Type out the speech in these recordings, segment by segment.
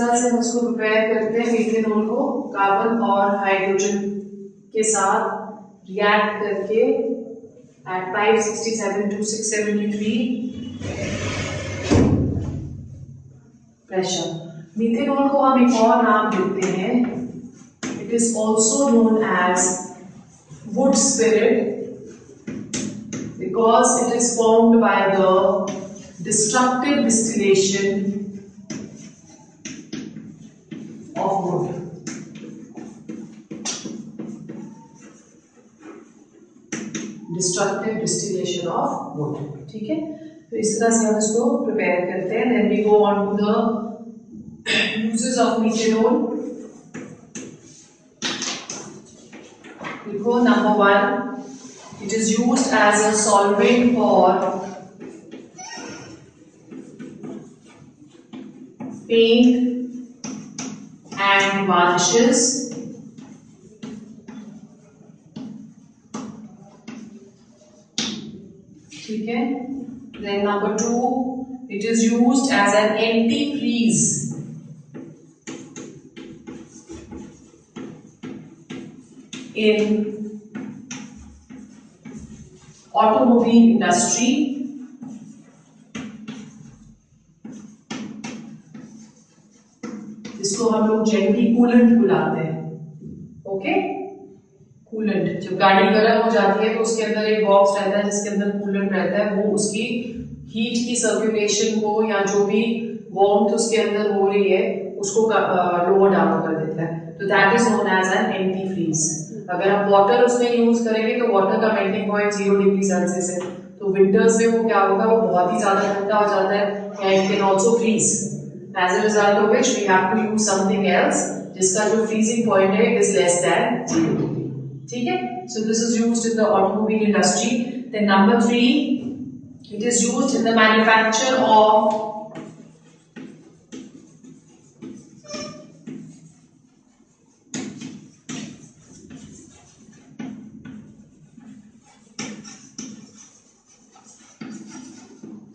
तरह से हम इसको प्रिपेयर करते हैं इथेनॉल को कार्बन और हाइड्रोजन के साथ रिएक्ट करके at 567 to 673 प्रेशर। मीथेनॉल को हम एक और नाम देते हैं, it is also known as wood spirit because it is formed by the destructive distillation of wood. Destructive distillation of wood, ठीक है। तो इस तरह से हम इसको प्रिपेयर करते हैं। Then we go on to the uses of methanol. देखो number 1, it is used as a solvent for paint and varnishes. ठीक है। Then number 2, it is used as an antifreeze in automobile industry. इसको हम लोग generally coolant बुलाते हैं। Okay, coolant. जब गाड़ी गर्म हो जाती है तो उसके अंदर एक बॉक्स रहता है जिसके अंदर कूलेंट रहता है, वो उसकी हीट की सर्कुलेशन को या जो भी वार्मथ उसके अंदर हो रही है उसको लोअर डाउन कर देता है। तो that is known as an anti freeze. अगर हम वाटर उसमें यूज करेंगे तो वाटर का मेल्टिंग पॉइंट 0 डिग्री सेल्सियस है, तो विंटर्स में वो क्या होगा, वो बहुत ही ज्यादा ठंडा हो जाता है and can also freeze. As a result of which we have to use something else जिसका जो फ्रीजिंग पॉइंट है it is less than 0 degree. ठीक है। So this is used in the automobile industry. Then number 3, it is used in the manufacture of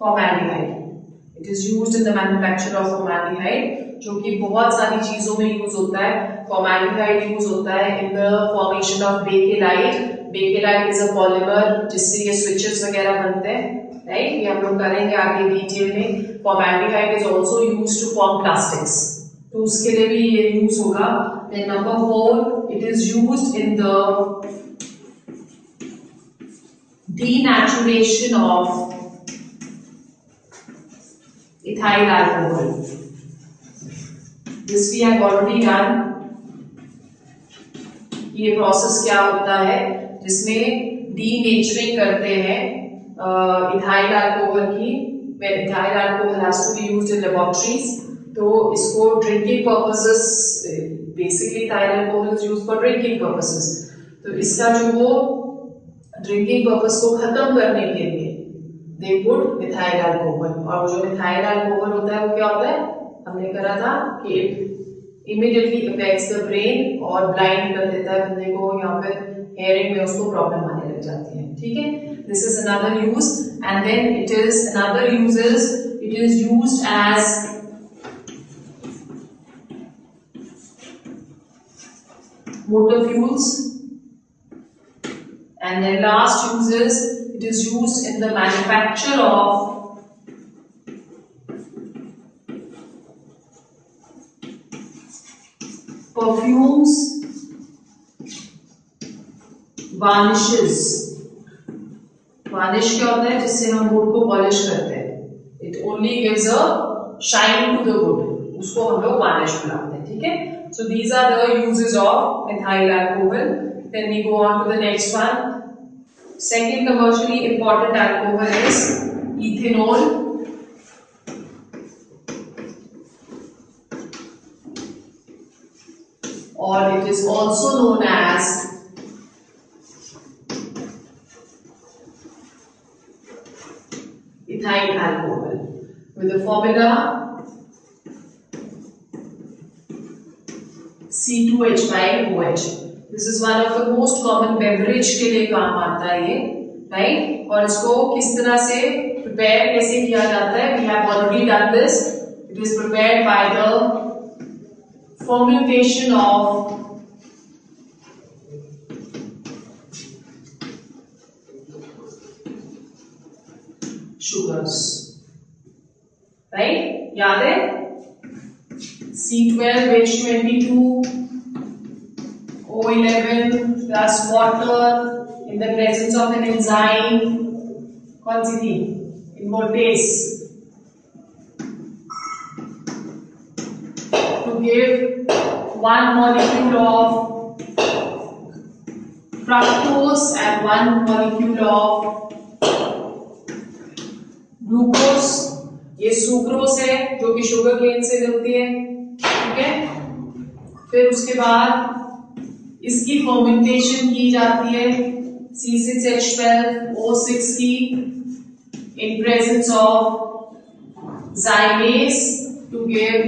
formaldehyde. It is used in the manufacture of formaldehyde, जो कि बहुत सारी चीजों में use होता है। फॉर्मैल्डिहाइड यूज होता है in the formation of bakelite. Bakelite is a polymer जिससे ये स्विचेस वगैरह बनते हैं, राइट। ये हम लोग करेंगे आगे डिटेल में। Formaldehyde is also used to form plastics, तो उसके लिए भी ये यूज होगा। Then number 4, it is used in the denaturation of ethyl alcohol. This we have already done. ये प्रोसेस क्या होता है जिसमें डीनेचरिंग करते हैं इथाइल अल्कोहल की। When ethyl alcohol has to be used in laboratories, तो इसको drinking purposes, basically ethyl alcohol is used for drinking purposes. तो इसका जो वो ड्रिंकिंग पर्पस को खत्म करने के लिए they put methyl alcohol, और जो methyl alcohol होता है वो क्या होता है, हमने करा था कि it immediately affects the brain और blind कर देता है बंदे को, या फिर hearing में उसको प्रॉब्लम आने लग जाती है। ठीक है, this is another use। and then it is another uses, it is used as motor fuels। and then last uses, it is used in the manufacture of perfumes, varnishes। Varnish क्या होता है, जिससे हम वुड को polish करते हैं। It only gives a shine to the wood, उसको हम लोग वार्निश बुलाते हैं। ठीक है, so these are the uses of methyl alcohol। Then we go on to the next one. Second commercially important alcohol is ethanol, or it is also known as ethyl alcohol with the formula C2H5OH। This is one of the most common beverage के लिए काम आता है ये, right. और इसको किस तरह से प्रिपेयर कैसे किया जाता है, we have already done this। It is prepared by the fermentation of sugars, right? याद है C12H22 O11 plus water in the presence of an enzyme, कौन सी थी? Invertase, to give one molecule of fructose and one molecule of glucose. ये sucrose है जो कि sugar cane से मिलती है, ठीक है। फिर उसके बाद इसकी फर्मेंटेशन की जाती है C6H12O6 की in presence of zymase to give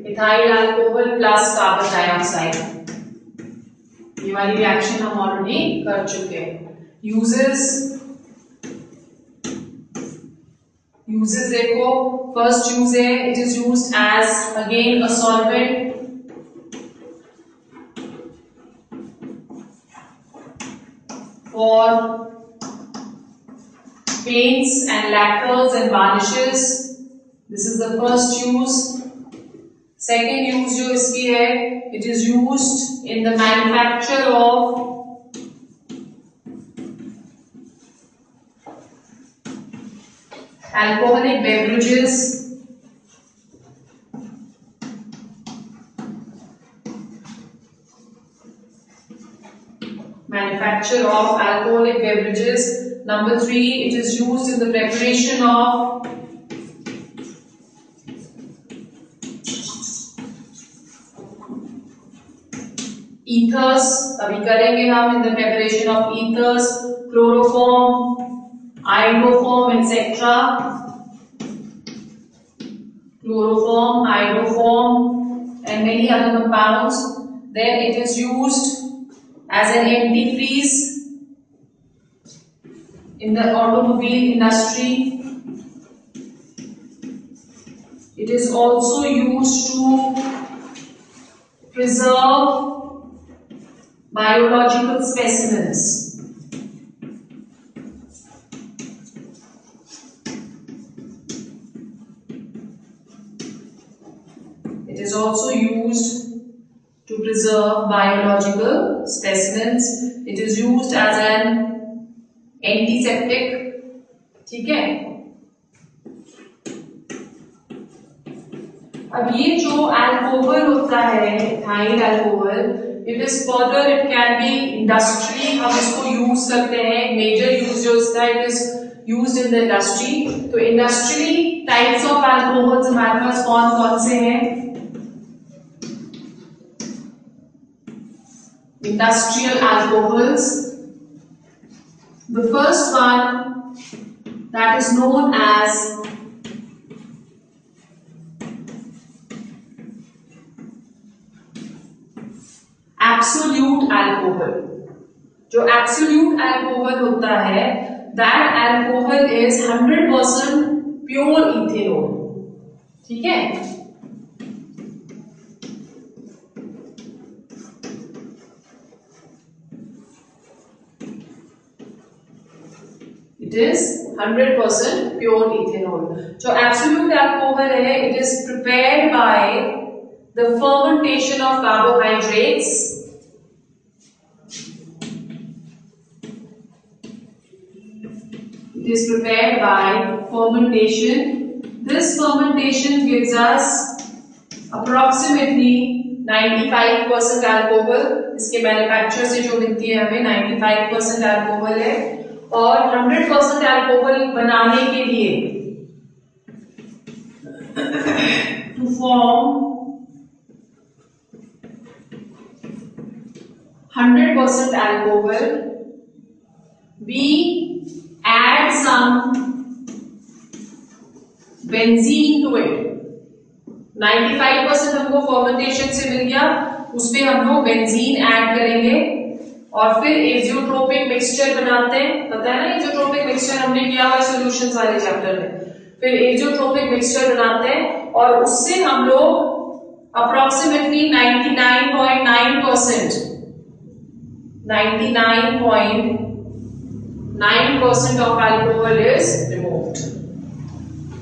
ethyl alcohol plus carbon dioxide। ये वाली रिएक्शन हम ऑलरेडी कर चुके हैं। यूजेस देखो, फर्स्ट यूज है it is used as again a solvent for paints and lacquers and varnishes. This is the first use. Second use जो इसकी है, it is used in the manufacture of alcoholic beverages, manufacture of alcoholic beverages. Number 3, it is used in the preparation of ethers, अभी करेंगे हम in the preparation of ethers, chloroform, iodoform, etc. Chloroform, iodoform, and many other compounds. Then it is used as an antifreeze in the automobile industry. It is also used to preserve biological specimens. It is also used to preserve biological specimens. It is used as an antiseptic, ठीक है। अब ये जो alcohol होता है, ethyl alcohol, it is further it can be industry, हम इसको use करते हैं। मेजर यूज जो इसका it is used in the industry. तो इंडस्ट्रियली टाइप्स ऑफ अल्कोहल्स हमारे पास कौन कौन से हैं? Industrial alcohols, the first one that is known as absolute alcohol. जो एब्सोल्यूट अल्कोहल होता है, that alcohol is 100% pure ethanol, ठीक है। It is 100% pure ethanol. जो एब्सोल्यूट अल्कोहल है, it is prepared by the fermentation of carbohydrates it is prepared by fermentation. This fermentation gives us approximately 95% alcohol. इसके manufacture से जो मिलती है हमें 95% अल्कोहल है। और 100% अल्कोहल बनाने के लिए to form 100% alcohol, we add some benzene to it. 95% हमको फर्मेंटेशन से मिल गया, उसमें हम लोग बेंजीन ऐड करेंगे और फिर एजियोट्रोपिक मिक्सचर बनाते हैं। पता है ना एजियोट्रोपिक मिक्सचर हमने किया हुआ सॉल्यूशंस वाले चैप्टर में। फिर एजोट्रोपिक मिक्सचर बनाते हैं और उससे हम लोग approximately 99.9% of alcohol is removed,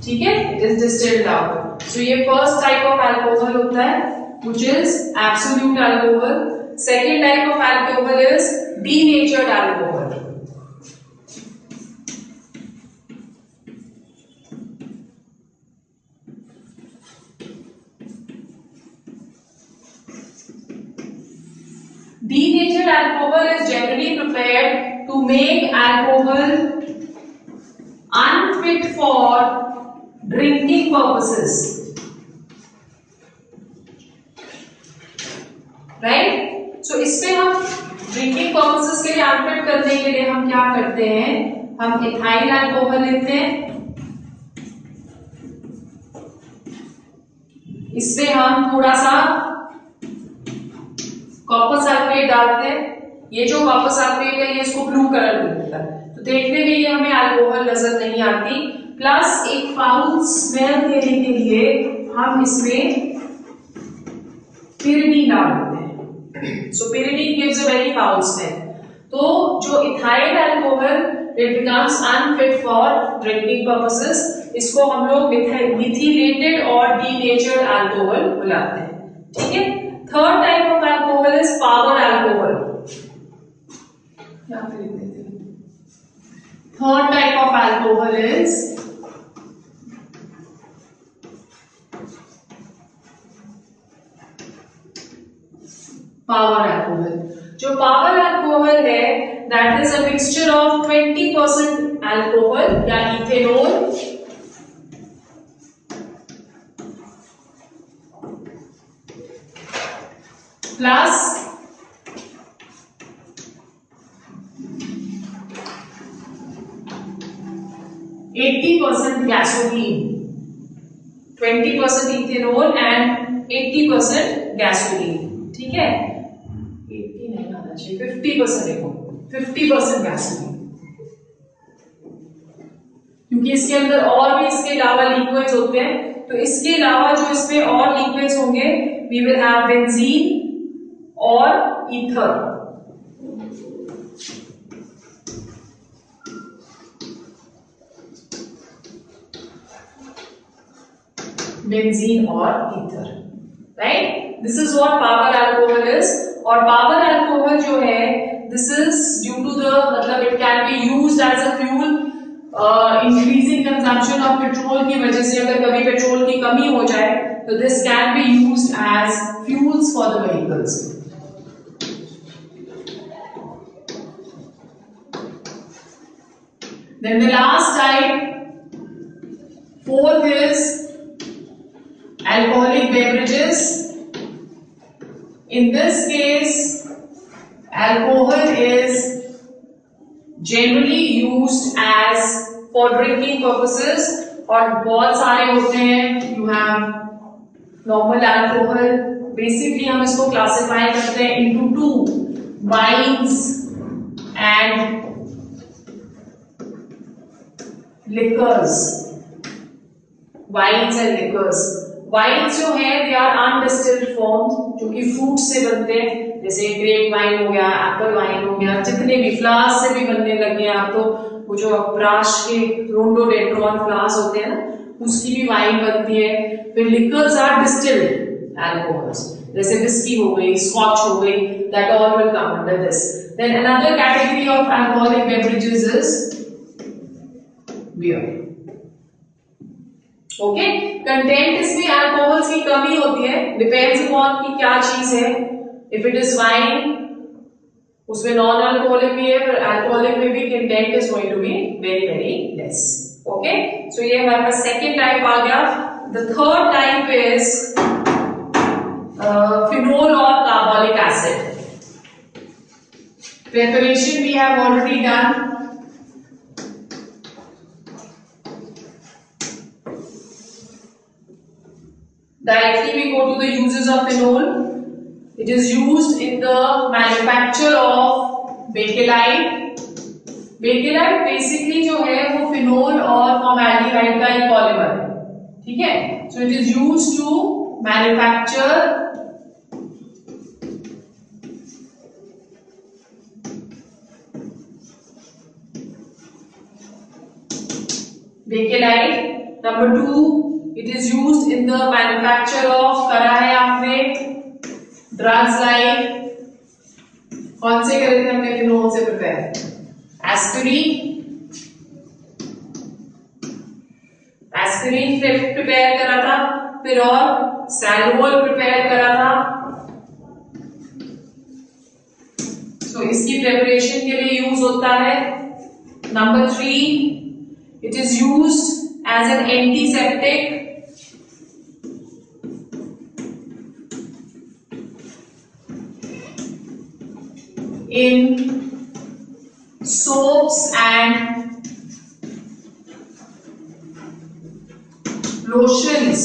ठीक है, इट इज डिस्टिल्ड आउट। सो ये फर्स्ट टाइप ऑफ अल्कोहल होता है which is absolute alcohol. Second type of alcohol is denatured alcohol. Denatured alcohol is generally prepared to make alcohol unfit for drinking purposes, right? So इसमें हम drinking purposes के लिए unfit करने के लिए हम क्या करते हैं, हम इथाइल अल्कोहल लेते हैं, इसमें हम थोड़ा सा कॉपर सल्फेट डालते हैं। ये जो कॉपर सल्फेट है ये इसको ब्लू कलर दे देता है, तो देखने में ये हमें अल्कोहल नजर नहीं आती। प्लस एक फाउल स्मेल देने के लिए हम इसमें pyridine डाल देते हैं। सो pyridine gives a very foul smell। तो जो ethyl alcohol it becomes unfit for drinking purposes, इसको हम लोग मिथिलेटेड और डीनेचर्ड अल्कोहल बुलाते हैं, ठीक है। Third type of alcohol is power alcohol. Third type of alcohol is power alcohol. जो पावर अल्कोहल है that is a mixture of 20% alcohol या ethanol plus 80% gasoline, 20% ethanol and 80% gasoline, ठीक है। 80 नहीं आना चाहिए, 50% देखो, 50% gasoline, क्योंकि इसके अंदर और भी इसके अलावा लिक्विड्स होते हैं, तो इसके अलावा जो इसमें और लिक्विड्स होंगे वी विल हैव बेंजीन और ईथर। बेंजीन और ether, right. This is what power alcohol is. और पावर अल्कोहल जो है this is due to the मतलब it can be used as a fuel increasing consumption of petrol की वजह से, अगर कभी पेट्रोल की कमी हो जाए तो this can be used as fuels for the vehicles. Then the last type, fourth is alcoholic beverages. In this case, alcohol is generally used as for drinking purposes और बहुत सारे होते हैं। You have normal alcohol, basically हम इसको classify करते हैं into two, wines and liquors, wines and liquors। Wines जो है दे आर अनडिस्टिल्ड फॉर्म जो कि फ्रूट से बनते हैं, जैसे ग्रेप वाइन हो गया, एप्पल वाइन हो गया, जितने भी फ्लावर्स से भी बनने लगे हैं आप, तो वो जो अप्राश के रोडोडेंड्रॉन फ्लावर्स होते हैं ना उसकी भी वाइन बनती है। फिर लिकर्स आर डिस्टिल्ड अल्कोहल्स, जैसे विस्की हो गई, स्कॉच हो गई, that all will come under this. Then another category of alcoholic beverages is beer. Okay, content इसमें अल्कोहल्स की कमी होती है, डिपेंड्स अपॉन कि क्या चीज है। इफ इट इज वाइन उसमें नॉन अल्कोहलिक भी है, पर अल्कोहलिक में भी content is going to be very very less. Okay, so ये हमारे पास सेकेंड टाइप आ गया। The third type is phenol और carbolic acid. Preparation we have already done. Directly we go to the uses of phenol. It is used in the manufacture of bakelite, bakelite basically जो है वो phenol और formaldehyde का एक polymer है, ठीक है। So it is used to manufacture bakelite. Number 2, it is used in the manufacture of, करा है आपने ड्रग्स लाइक, कौन से करे थे हमने फिनोल से प्रिपेयर, एस्पिरिन प्रिपेयर करा था, फिर और सैलवोल प्रिपेयर करा था। तो इसकी प्रिपरेशन के लिए यूज होता है। Number 3, it is used as an antiseptic in soaps and lotions.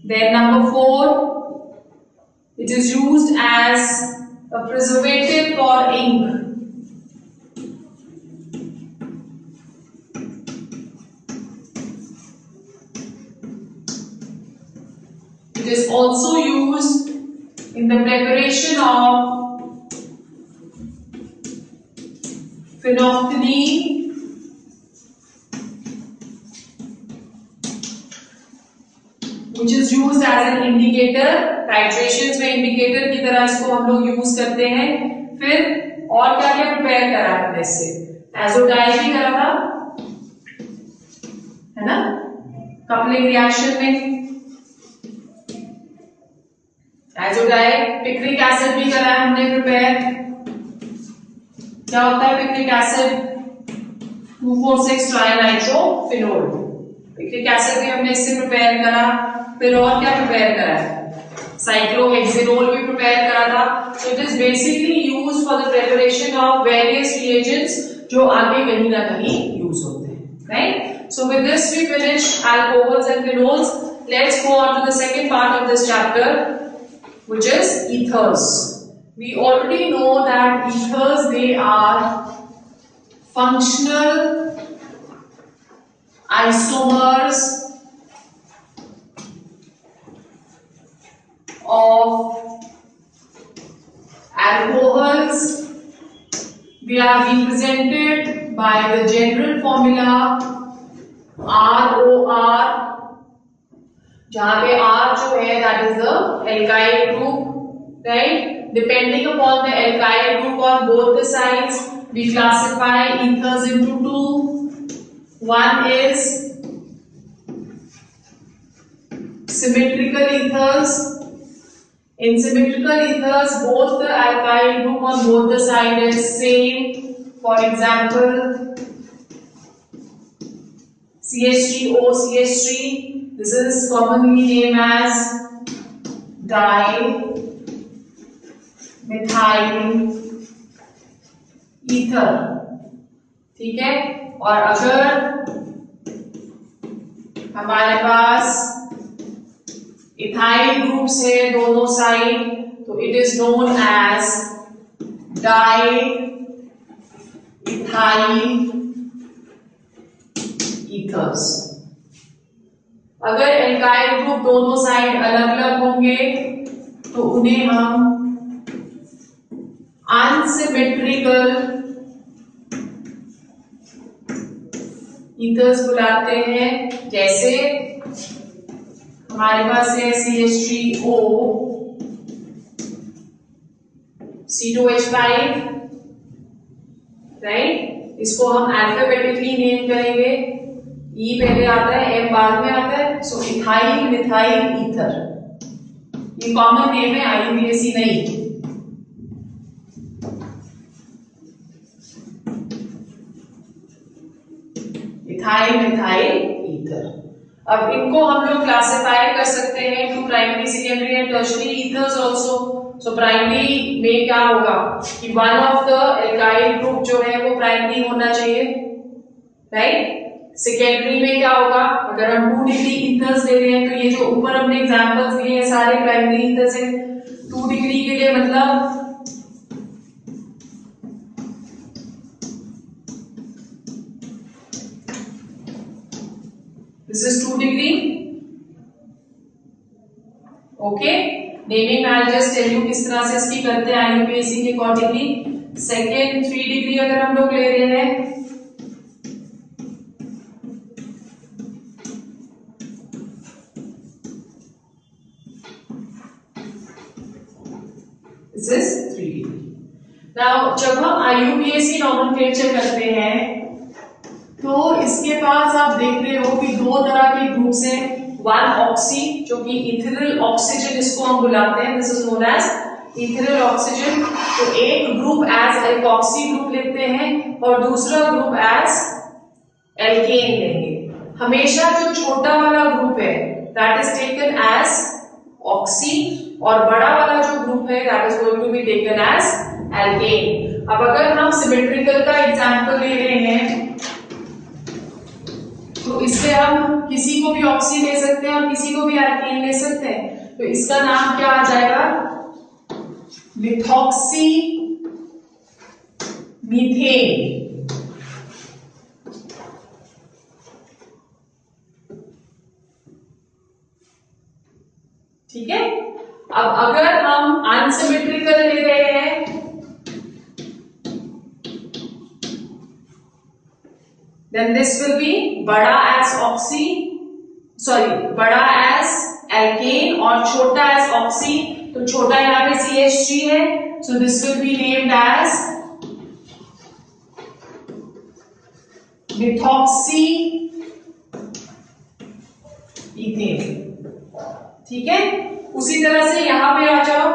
Then number 4, it is used as a preservative for ink. It is also used in the preparation of phenolphthalein, which is used as an indicator, titrations में indicator की तरह इसको हम लोग use करते हैं। फिर और क्या क्या प्रिपेयर करा हमने इससे, एजोडाई भी करा था, है ना, कपलिंग रिएक्शन में एजोडाई। पिक्रिक एसिड भी करा है हमने प्रिपेयर। क्या होता है पिक्रिक एसिड, 2,4,6 ट्राइनाइट्रोफिनोल। पिक्रिक एसिड भी हमने इससे प्रिपेयर करा। फिर और क्या प्रिपेयर करा है, साइक्लोहेक्सेनोल भी प्रिपेयर करा था। So it is basically used for the preparation of various reagents जो आगे कहीं ना कहीं यूज होते हैं, right. So with this we finish alcohols and phenols. Let's go on to the second part of this chapter, which is ethers. We already know that ethers, they are functional isomers of alcohols. They are represented by the general formula ROR, जहां पे R जो है that is the alkyl group, right? Depending upon the alkyl group on both the sides, we classify ethers into two. One is symmetrical ethers. In symmetrical ethers, both the alkyl group on both the sides is same. For example, CH3O, CH3. This is commonly named as dimethyl ether, ठीक है। और अगर हमारे पास ethyl groups है दोनों side, तो it is known as diethyl ethers. अगर alkyl group दोनों साइड अलग अलग होंगे तो उन्हें हम अनसिमेट्रिकल ईथर्स बुलाते हैं। जैसे हमारे पास है CH3O, C2H5, राइट। इसको हम अल्फाबेटिकली नेम करेंगे, E पहले आता है, M बाद में आता है। सो इथाइल मिथाइल ईथर, ये कॉमन नेम है, IUPAC नहीं। Ethyl methyl ether. अब इनको हम लोग क्लासिफाई कर सकते हैं to primary, secondary and tertiary ethers also. So primary में क्या होगा कि one of the alkyl group जो है वो प्राइमरी होना चाहिए, राइट। सेकेंडरी में क्या होगा, अगर हम 2 डिग्री ईथर्स ले रहे हैं तो ये जो ऊपर हमने एग्जांपल्स दिए हैं सारे प्राइमरी ईथर्स हैं। 2 डिग्री के लिए मतलब this is 2 degree. Okay, naming I just tell you किस तरह से इसकी करते हैं IUPAC के अकॉर्डिंगली। सेकेंड 3 डिग्री अगर हम लोग ले रहे हैं, दिस इज 3 डिग्री। नाउ जब हम IUPAC नॉमेनक्लेचर करते हैं तो इसके पास आप देख रहे हो कि दो तरह के ग्रुप्स हैं। वन ऑक्सी, जो कि इथेनल ऑक्सीजन इसको हम बुलाते हैं, this is known as ethanal oxygen. तो एक ग्रुप एज एल्कोक्सी ग्रुप लिखते हैं और दूसरा ग्रुप एज एल्केन लेंगे। हमेशा जो छोटा वाला ग्रुप है that is taken as oxy और बड़ा वाला जो ग्रुप है that is going to be taken as alkane. अब अगर हम सिमेट्रिकल का एग्जांपल ले रहे हैं तो इससे हम किसी को भी ऑक्सी ले सकते हैं और किसी को भी एल्केन ले सकते हैं। तो इसका नाम क्या आ जाएगा, मिथॉक्सी मीथेन। ठीक है। अब अगर हम अनसिमेट्रिकल ले रहे हैं then this will be बड़ा as oxy, बड़ा as alkane और छोटा as oxy। तो छोटा यहाँ पे CH3 है, so this will be named as methoxy ethane। ठीक है। उसी तरह से यहां पे आ जाओ,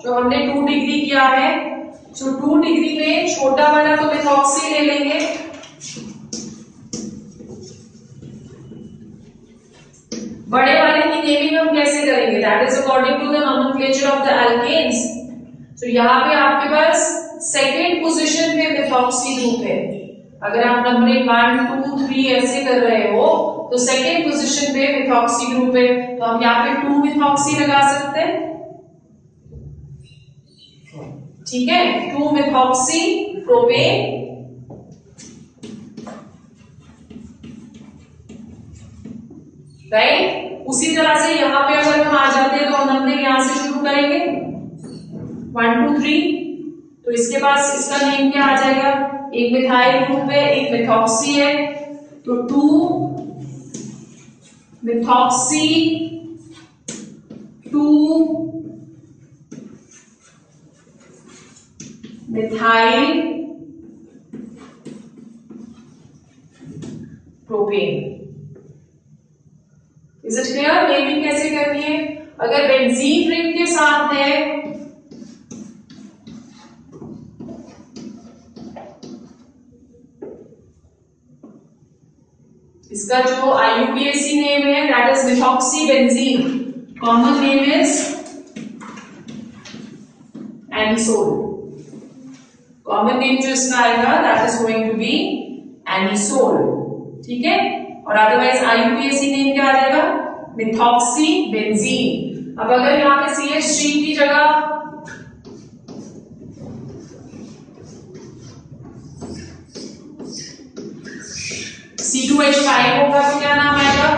जो हमने 2 डिग्री किया है, so 2 डिग्री में छोटा वाला तो methoxy ले लेंगे, बड़े वाले की नेमिंग हम कैसे करेंगे, that is according to the nomenclature of the alkanes. तो यहाँ पे आपके पास सेकेंड पोजीशन पे मिथॉक्सी ग्रुप है। अगर आप नंबरिंग 1 2 3 ऐसे कर रहे हो तो सेकेंड पोजीशन पे मिथॉक्सी ग्रुप है, तो हम यहाँ पे 2 मिथॉक्सी लगा सकते हैं। ठीक है, 2 मिथॉक्सी प्रोपेन राइट। उसी तरह से यहां पे अगर हम आ जाते हैं तो हम नंबरिंग यहां से शुरू करेंगे 1 2 3। तो इसके पास इसका नेम क्या आ जाएगा, एक मिथाइल ग्रुप है, एक मिथॉक्सी है, तो 2 methoxy 2 methyl propane. Is it clear. Naming कैसे करनी है, अगर बेंजीन रिंग के साथ है इसका जो IUPAC नेम है that is methoxy benzene, common name is anisole. Common name जो इसका आएगा that is going to be anisole. ठीक है। और अदरवाइज IUPAC नेम क्या आ जाएगा, मिथॉक्सी बेंजीन। अब अगर यहाँ पे CH3 की जगह C2H5 होगा तो क्या नाम आएगा,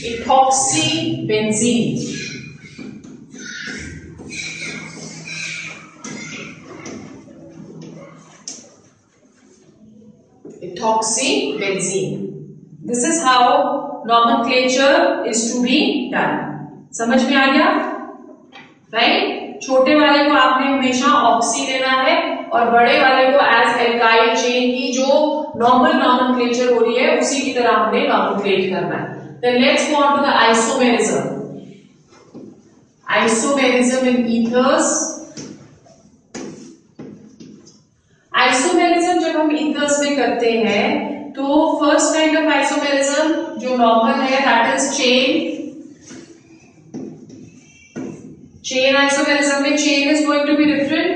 ethoxy benzene. Ethoxy benzene. This is how nomenclature is to be done। समझ में आ गया, राइट। छोटे वाले को आपने हमेशा ऑक्सी लेना है और बड़े वाले को एज एल्काइल चेन की जो नॉर्मल नॉमेनक्लेचर हो रही है उसी की तरह हमने नॉमेनक्लेट करना है। Then let's go on to the isomerism। Isomerism in ethers। Isomerism जब हम ईथर्स में करते हैं तो फर्स्ट काइंड ऑफ आइसोमेरिज्म जो नॉर्मल है दैट इज चेन आइसोमेरिज्म में chain is going to be different.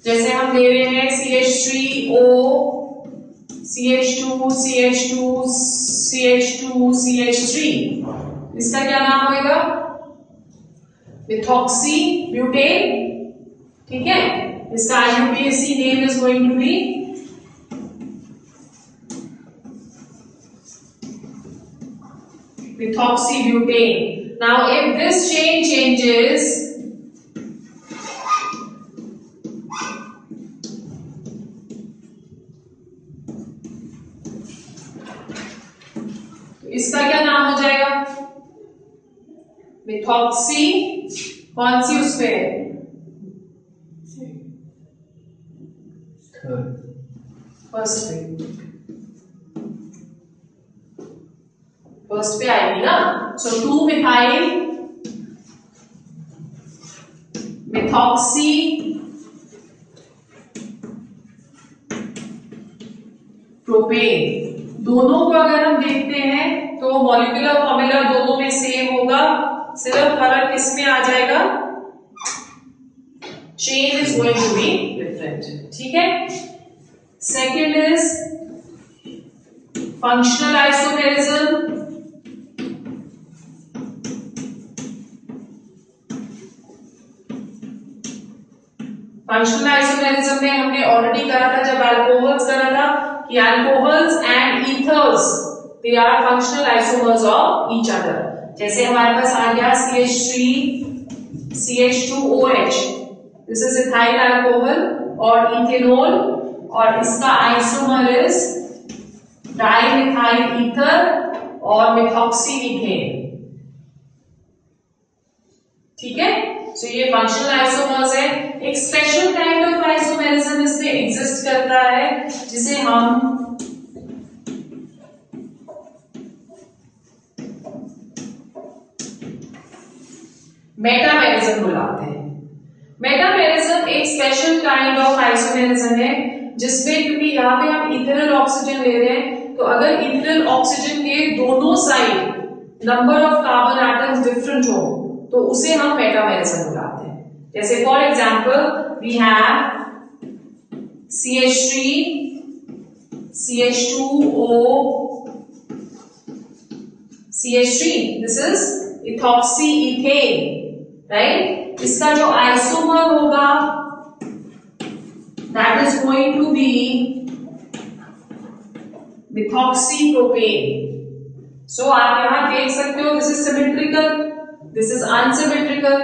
जैसे हम ले रहे हैं CH3O CH2 CH2 CH2 CH3, इसका क्या नाम होगा, मिथॉक्सी ब्यूटेन। ठीक है, इसका IUPAC name is going to be methoxybutane. Now if this chain changes, तो इसका क्या नाम हो जाएगा? मिथॉक्सी, कौन सी उस पे है? फर्स्ट पे आएगी ना। सो 2-methyl methoxy प्रोपेन। दोनों को अगर हम देखते हैं तो मॉलिक्यूलर फॉर्मूला दोनों में सेम होगा, सिर्फ फर्क किसमें आ जाएगा? Chain is going to be different. ठीक है। Second is functional isomerism. Functional isomerism में हमने ऑलरेडी करा था जब अल्कोहल्स करा था कि alcohols and ethers they are functional isomers of each other. जैसे हमारे पास आ गया CH3 CH2OH, this is ethyl alcohol, और इथेनॉल, और इसका आइसोमर इज डाइमिथाइल ईथर और मिथॉक्सीमीथेन। ठीक है। सो ये फंक्शनल आइसोमर्स है। एक स्पेशल काइंड ऑफ आइसोमेरिज्म इसमें एग्जिस्ट करता है जिसे हम मेटामेरिज्म बुलाते हैं। मेटामेरिज्म एक स्पेशल काइंड ऑफ आइसोमेरिज्म है जिसमें, क्योंकि यहाँ पे हम इथेनल ऑक्सीजन ले रहे हैं, तो अगर इथेनल ऑक्सीजन के दोनों side number of carbon atoms different हो तो उसे हम मेटामेरिज्म बुलाते हैं। जैसे for example we have CH3 CH2O CH3, this is ethoxyethane, right. इसका जो आइसोमर होगा that is going to be methoxypropane. So आप यहां देख सकते हो, this is symmetrical, this is unsymmetrical.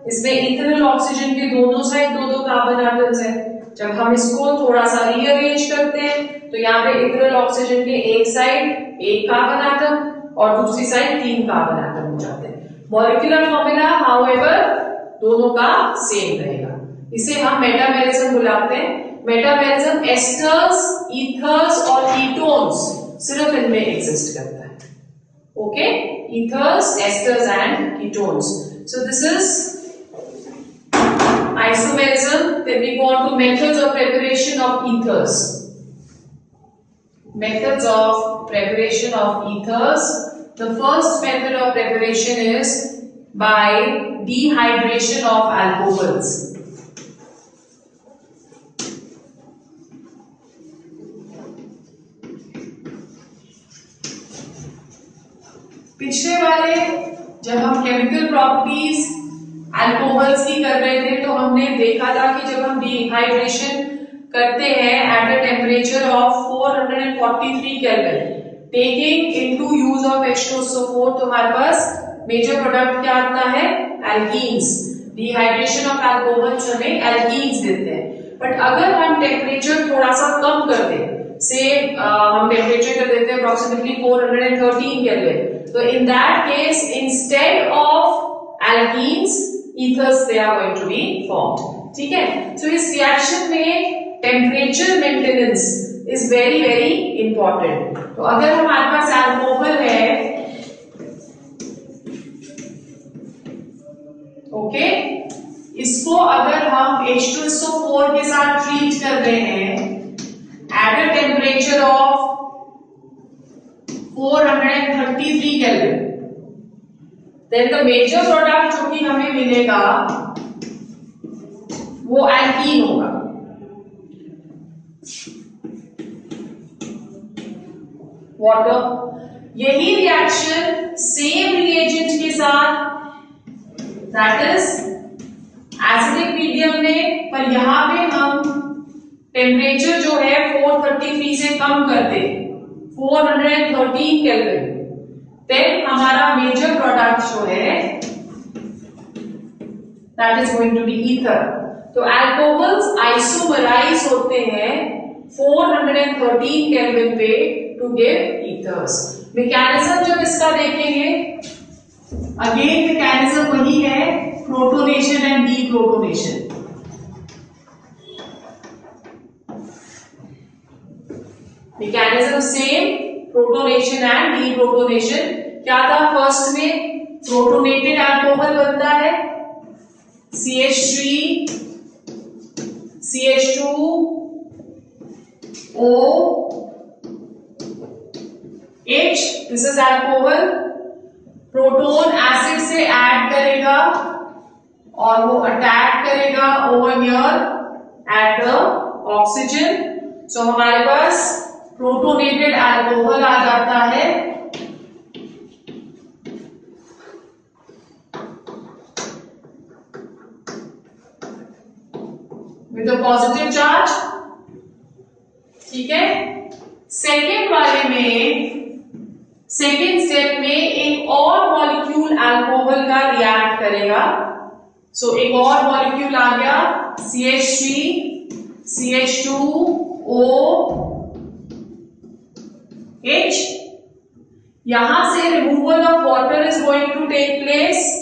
इसमें इथेनल ऑक्सीजन के दोनों साइड दो कार्बन एटम्स हैं। जब हम इसको थोड़ा सा रीअरेंज करते हैं तो यहाँ पे इथेनल ऑक्सीजन के एक साइड एक कार्बन एटम और दूसरी साइड 3 कार्बन एटम हो जाते हैं। मॉलिक्यूलर फॉर्मूला हाउएवर दोनों का सेम रहेगा। इसे हम मेटामेरिज्म बुलाते हैं। मेटामेरिज्म एस्टर्स, ईथर्स और कीटोन्स सिर्फ इनमें एग्जिस्ट करता है। Okay, ethers, asters and ketones. So this is isomerism. Then we go on to methods of preparation of ethers. Methods of preparation of ethers. The first method of preparation is by dehydration of alcohols. पिछले वाले जब हम chemical properties alcohols की कर रहे थे तो हमने देखा था कि जब हम डिहाइड्रेशन करते हैं at a temperature of 443 kelvin taking into use of H2SO4, तो हमारे पास मेजर प्रोडक्ट क्या आता है? एल्कीन्स। डिहाइड्रेशन ऑफ अल्कोहल्स हमें एल्कीन्स देते हैं। बट अगर हम टेम्परेचर थोड़ा सा कम कर दें, से हम टेम्परेचर कर देते हैं अप्रोक्सीमेटली 413 केल्विन, तो in that case instead of alkenes ethers they are going to be formed. ठीक है। तो इस रिएक्शन में temperature maintenance is very very important. तो अगर हमारे पास अल्कोहल है, ओके, इसको अगर हम H2SO4 के साथ ट्रीट कर रहे हैं at a temperature of 433 kelvin, then the major product जो कि हमें मिलेगा वो एल्कीन होगा। वाटर, यही रिएक्शन सेम रिएजेंट के साथ दैट इज एसिडिक मीडियम में, पर यहां पे हम टेम्परेचर जो है 433 से कम कर दे, 413 केल्विन, देन हमारा मेजर प्रोडक्ट जो है that is going to be ether. तो अल्कोहल्स आइसोमराइज होते हैं 413 केल्विन पे टू गिव ईथर्स। मैकेनिज्म जब इसका देखेंगे, अगेन मैकेनिज्म वही है, protonation and deprotonation. Mechanism same, protonation and deprotonation. क्या था, फर्स्ट में प्रोटोनेटेड अल्कोहल बनता है CH3 CH2 O H, this is alcohol. Proton acid से ऐड करेगा और वो अटैक करेगा over here at the oxygen. So हमारे पास प्रोटोनेटेड अल्कोहल आ जाता है। विद अ पॉजिटिव चार्ज, ठीक है। सेकेंड वाले में, सेकेंड स्टेप में एक और मॉलिक्यूल अल्कोहल का रिएक्ट करेगा। सो एक और मॉलिक्यूल आ गया CH3 CH2 O H। यहां से removal of water is going to take place.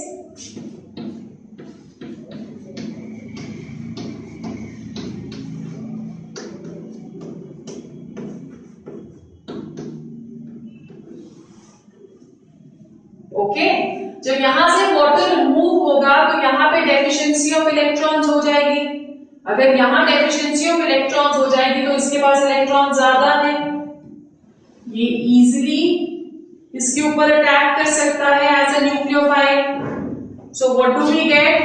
Okay, जब यहां से वाटर रिमूव होगा तो यहां पे डेफिशिएंसी ऑफ इलेक्ट्रॉन्स हो जाएगी। अगर यहां डेफिशिएंसी ऑफ इलेक्ट्रॉन्स हो जाएगी तो इसके पास इलेक्ट्रॉन ज्यादा है, ये इजीली इसके ऊपर अटैक कर सकता है as a nucleophile. So what do we get,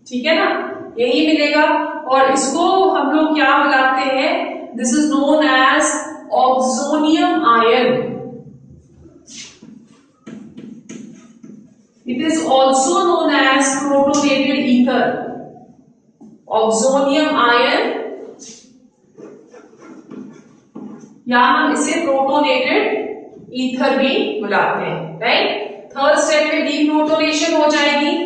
ठीक है ना, यही मिलेगा। और इसको हम लोग क्या बुलाते हैं, this is known as oxonium ion. It is also known as protonated ether. Oxonium ion, या हम इसे प्रोटोनेटेड ईथर भी बुलाते हैं, राइट। थर्ड स्टेप में डीप्रोटोनेशन हो जाएगी।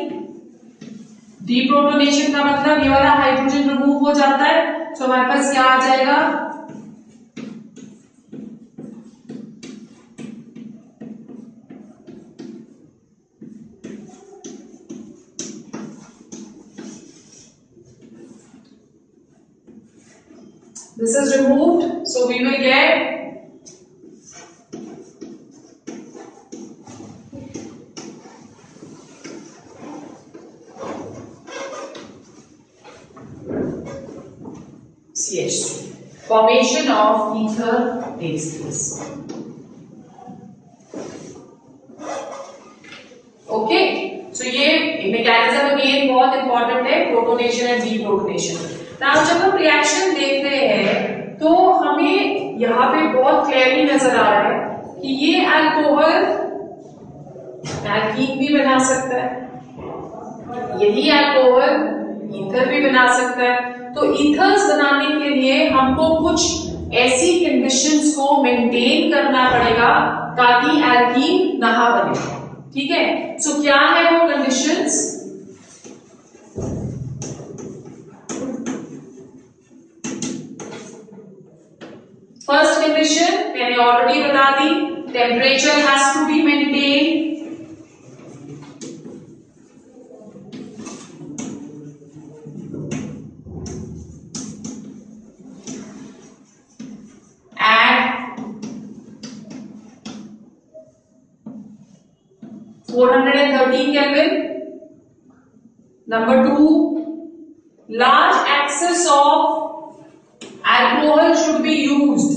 डीप्रोटोनेशन का मतलब ये वाला हाइड्रोजन रिमूव हो जाता है। तो हमारे पास क्या आ जाएगा, this is removed, so we will get CH3. Formation of ether takes place. Okay, so ये मैकेनिज्म अगेन बहुत इंपॉर्टेंट है, प्रोटोनेशन एंड डीप्रोटोनेशन। नाउ जब हम रिएक्शन देख रहे हैं तो हमें यहाँ पे बहुत क्लियरली नजर आ रहा है कि ये अल्कोहल एल्कीन भी बना सकता है, यही अल्कोहल ईथर भी बना सकता है। तो ईथर्स बनाने के लिए हमको कुछ ऐसी कंडीशंस को मेंटेन करना पड़ेगा ताकि एल्कीन ना बने, ठीक है। सो क्या है वो कंडीशंस, फर्स्ट कंडीशन मैंने ऑलरेडी बता दी, temperature has to be maintain. At 413 Kelvin. Number 2, large excess of alcohol should be used.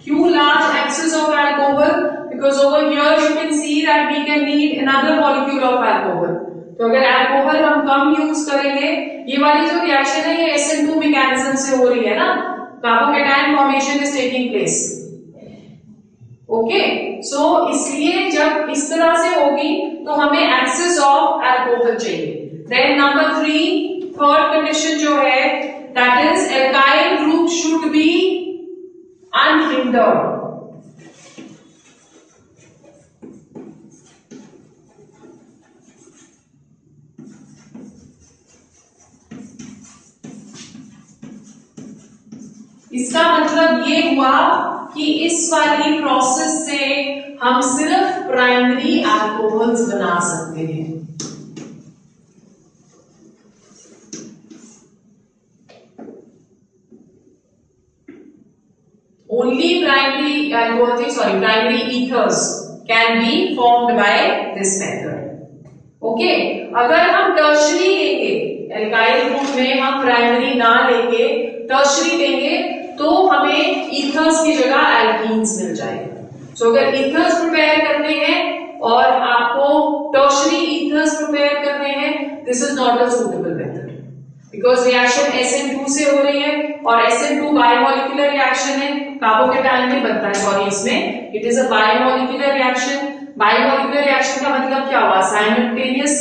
Q large excess of alcohol, because over here you can see that we can need another molecule of alcohol. तो अगर alcohol हम कम use करेंगे, ये वाली जो reaction है ये SN2 mechanism से हो रही है ना, carbocation formation is taking place. Okay, so इसलिए जब इस तरह से होगी तो हमें एक्सेस ऑफ अल्कोहल चाहिए। देन नंबर 3, थर्ड कंडीशन जो है, that is alkyl group should be unhindered. इसका मतलब ये हुआ कि इस वाली प्रोसेस से हम सिर्फ प्राइमरी अल्कोहल्स बना सकते हैं। Only primary alcohol, primary ethers can be formed by this method. Okay, अगर हम टर्शरी लेंगे, एल्काइल ग्रुप में हम प्राइमरी ना लेके टर्शरी लेंगे तो हमें ईथर्स की जगह एल्कीन्स मिल जाएगा। सो अगर ईथर्स प्रिपेयर करने हैं और आपको टर्शरी ईथर्स प्रिपेयर करने हैं, this is not a suitable method, because reaction SN2 से हो रही है और SN2 बायोमोलिकुलर रिएक्शन है, कार्बोकेटायन में बनता है, सॉरी इसमें it is a bimolecular reaction. Bimolecular reaction का मतलब क्या हुआ? Simultaneous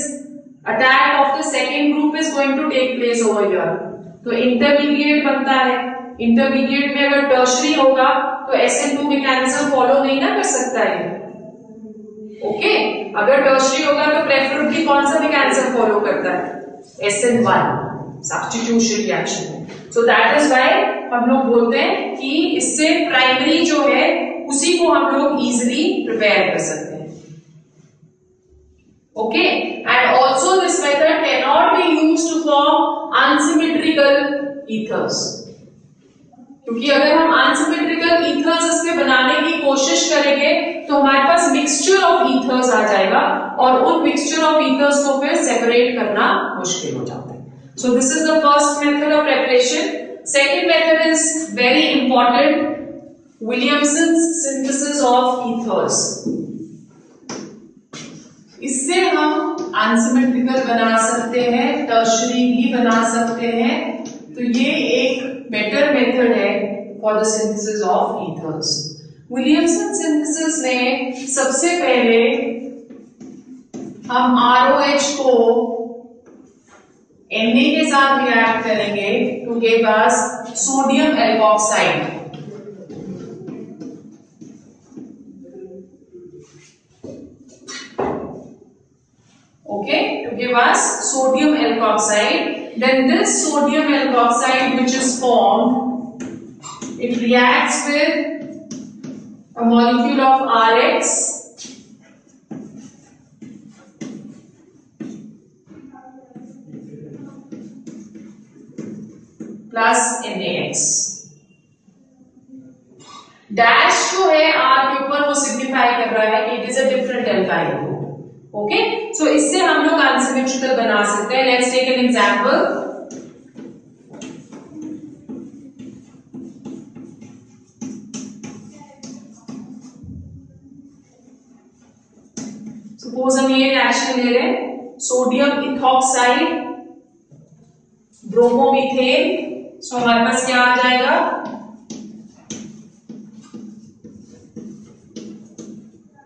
attack of the second group is going to take place over here, तो इंटरमीडिएट बनता है। इंटरमीडिएट में अगर टर्शरी होगा तो SN2 मैकेनिज्म फॉलो नहीं ना कर सकता है। ओके, अगर टर्शरी होगा तो प्रेफरेबली कौन सा मैकेनिज्म फॉलो करता है? SN1, substitution reaction. So that is why हम लोग बोलते हैं कि इससे प्राइमरी जो है उसी को हम लोग इजीली प्रिपेयर कर सकते हैं। Okay, and also this method can not be used to form unsymmetrical ethers, क्योंकि अगर हम अनसिमेट्रिकल ईथर्स इसके बनाने की कोशिश करेंगे तो हमारे पास मिक्सचर ऑफ ईथर्स आ जाएगा और उन मिक्सचर ऑफ ईथर्स को फिर सेपरेट करना मुश्किल हो जाता है। So this is the first method of preparation. Second method is very important, Williamson's synthesis of ethers. इससे हम अनसिमेट्रिकल बना सकते हैं, टर्शरी भी बना सकते हैं, तो ये एक बेटर मेथड है for the synthesis of ethers. Williamson synthesis में सबसे पहले हम ROH को Na के साथ रिएक्ट करेंगे to give us sodium alkoxide. Okay, to give us sodium alkoxide. Then this sodium alkoxide which is formed, it reacts with a molecule of RX plus NaX. Dash जो है R के ऊपर वो signify कर रहा है कि it is a different alkyl group. Okay, so इससे हम लोग अनसिमेट्रिकल बना सकते हैं। Let's take an example. Suppose हम ये रिएक्शन ले रहे हैं, सोडियम इथॉक्साइड ब्रोमोमीथेन, सो हमारे पास क्या आ जाएगा?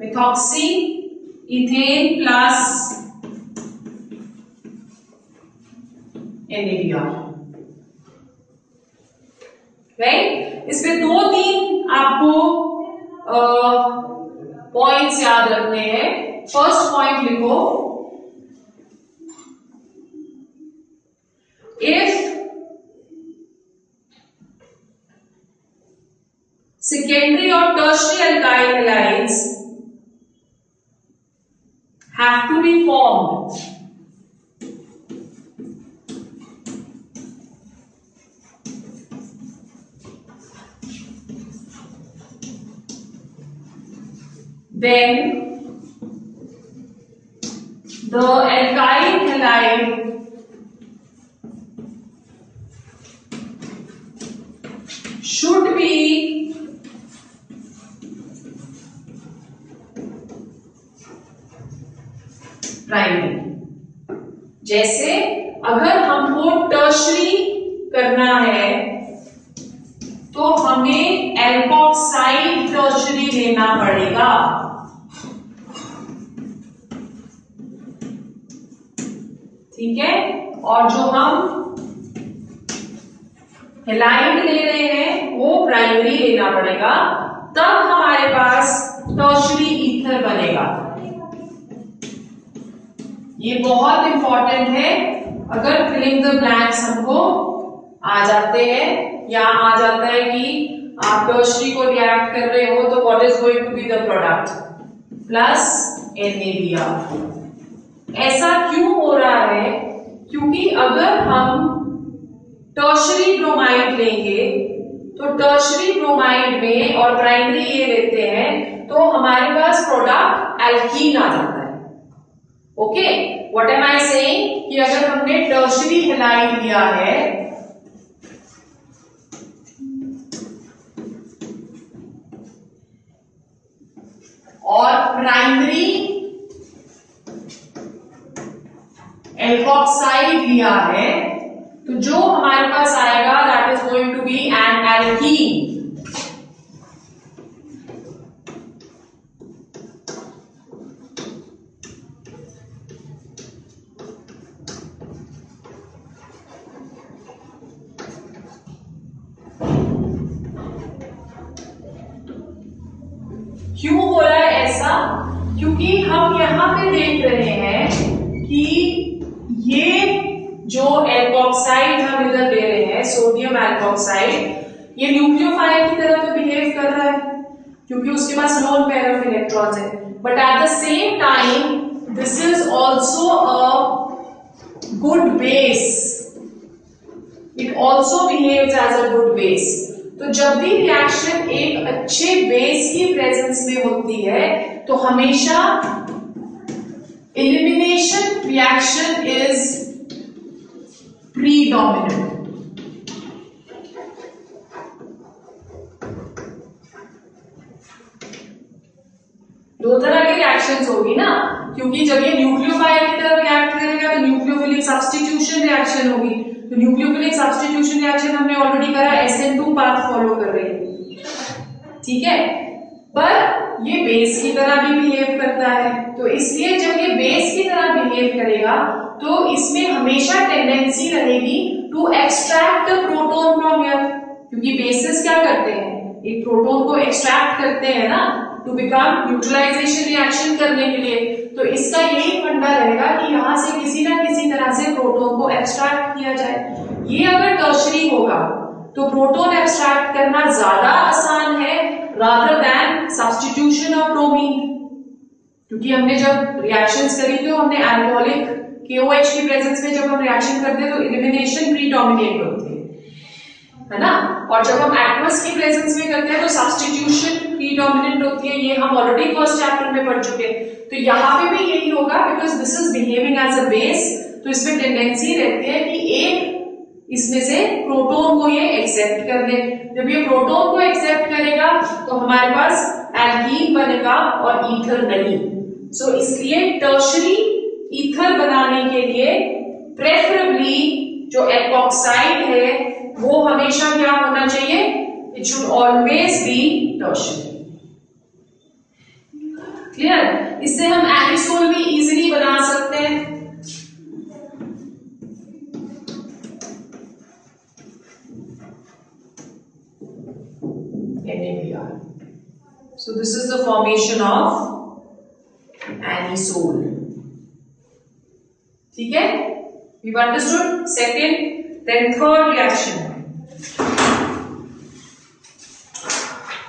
Methoxy ethane plus NaBr, right. इसमें 2-3 आपको पॉइंट्स याद रखने हैं। फर्स्ट पॉइंट लिखो, इफ सेकेंडरी और tertiary alkyl halides have to be formed then the alkyl halide should be primary. जैसे अगर हमको टर्शरी करना है तो हमें एल्कोक्साइड टर्शरी लेना पड़ेगा। ठीक है, और जो हम हैलाइड ले रहे हैं वो प्राइमरी लेना पड़ेगा, तब हमारे पास टर्शरी ईथर बनेगा। ये बहुत इंपॉर्टेंट है। अगर फिलिंग द ब्लैंक्स हमको आ जाते हैं या आ जाता है कि आप टर्शरी को रिएक्ट कर रहे हो, तो what is going to be the product plus NaBr। ऐसा क्यों हो रहा है? क्योंकि अगर हम टर्शरी ब्रोमाइड लेंगे तो टर्शरी ब्रोमाइड में और प्राइमरी ये लेते हैं तो हमारे पास प्रोडक्ट एल्कीन आ जाता है। Okay, what am I saying कि अगर हमने टर्शरी हैलाइड लिया है और प्राइमरी एल्कोक्साइड लिया है, तो जो हमारे पास आएगा that is going to be an alkene. क्यों हो रहा है ऐसा? क्योंकि हम यहां पे देख रहे हैं कि ये जो एल्कोक्साइड हम इधर ले रहे हैं, सोडियम एल्कोक्साइड, ये न्यूक्लियोफाइल की तरह तो बिहेव कर रहा है क्योंकि उसके पास लोन पेयर ऑफ इलेक्ट्रॉन्स है, but at the same time this is also a good base. It also behaves as a good base. तो जब भी रिएक्शन एक अच्छे बेस की प्रेजेंस में होती है तो हमेशा एलिमिनेशन रिएक्शन इज प्रीडोमिनेंट। दो तरह की रिएक्शंस होगी ना, क्योंकि जब ये न्यूक्लियोफाइल की तरह रिएक्ट करेगा तो न्यूक्लियोफिलिक सब्स्टिट्यूशन रिएक्शन होगी। तो न्यूक्लियोफिलिक सब्स्टिट्यूशन रिएक्शन हमने ऑलरेडी करा, SN2 पाथ फॉलो कर रही है। ठीक है, पर ये बेस की तरह भी बिहेव करता है, तो इसलिए जब ये बेस की तरह बिहेव करेगा तो इसमें हमेशा टेंडेंसी रहेगी to extract the proton from here, क्योंकि बेसिस क्या करते हैं, एक प्रोटॉन को एक्सट्रैक्ट करते हैं ना, टू बिकम न्यूट्रलाइजेशन रिएक्शन करने के लिए। तो इसका यही फंडा रहेगा कि यहां से किसी ना किसी तरह से प्रोटॉन को एक्सट्रैक्ट किया जाए। ये अगर टर्शरी होगा तो प्रोटॉन एक्सट्रैक्ट करना ज्यादा आसान है rather than substitution of bromine, क्योंकि हमने जब रिएक्शंस करी तो हमने अल्कोहलिक KOH की प्रेजेंस में जब हम रिएक्शन करते हैं तो एलिमिनेशन प्रीडोमिनेट होती है ना, और जब हम एक्वस की प्रेजेंस में करते हैं तो सब्स्टिट्यूशन प्रीडोमिनेंट होती है। ये हम ऑलरेडी फर्स्ट चैप्टर में पढ़ चुके हैं। तो यहाँ पे भी यही होगा, because this is behaving as a base, तो इसमें टेंडेंसी रहती है कि एक इसमें से प्रोटॉन को ये एक्सेप्ट कर ले। जब ये प्रोटॉन को एक्सेप्ट करेगा तो हमारे पास एल्कीन बनेगा और ईथर नहीं। सो इसलिए टर्शरी ईथर बनाने के लिए प्रेफरेबली जो एल्कोक्साइड है वो हमेशा क्या होना चाहिए, it should always be tertiary. Clear? इससे हम एनिसोल भी इजीली बना सकते हैं। NaBr. So this is the formation of anisole. ठीक है? We've understood second, then third reaction.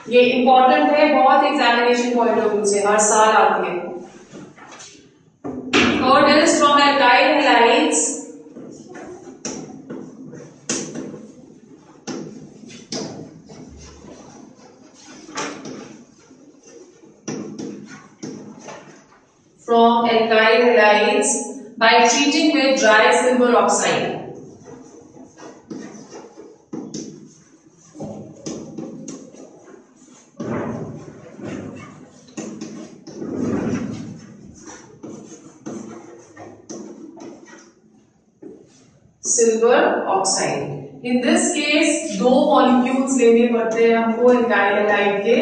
ये इंपॉर्टेंट है बहुत, एग्जामिनेशन पॉइंट ऑफ व्यू से हर साल आती है। Third is from alkyl halides by treating with dry silver oxide. Silver oxide. In this case दो मॉलिक्यूल्स लेने पड़ते हैं हमको एल्काइल हैलाइड के,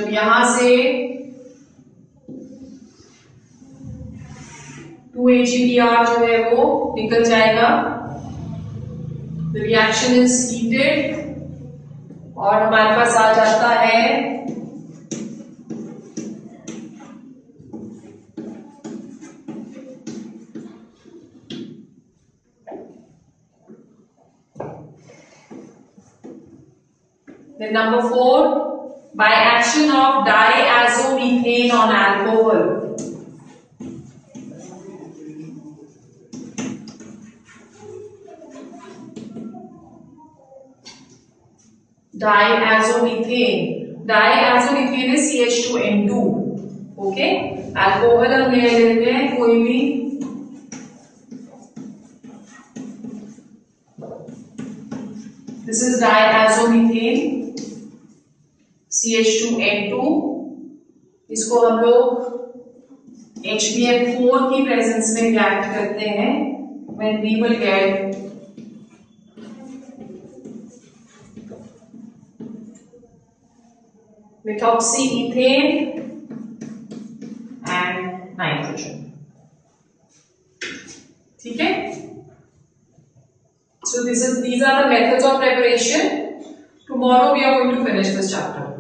जब यहां से 2AgBr जो है वो निकल जाएगा, द रिएक्शन इज हीटेड और हमारे पास आ जाता है then number 4, by action of diazomethane on alcohol. Diazomethane is CH2N2. Okay, alcohol हम ले लेते हैं कोई भी, दिस इज diazomethane CH2N2. इसको हम लोग HBF4 की प्रेजेंस में रिएक्ट करते हैं, when we will get methoxyethane and nitrogen. ठीक है? So these are the methods of preparation. Tomorrow we are going to finish this chapter.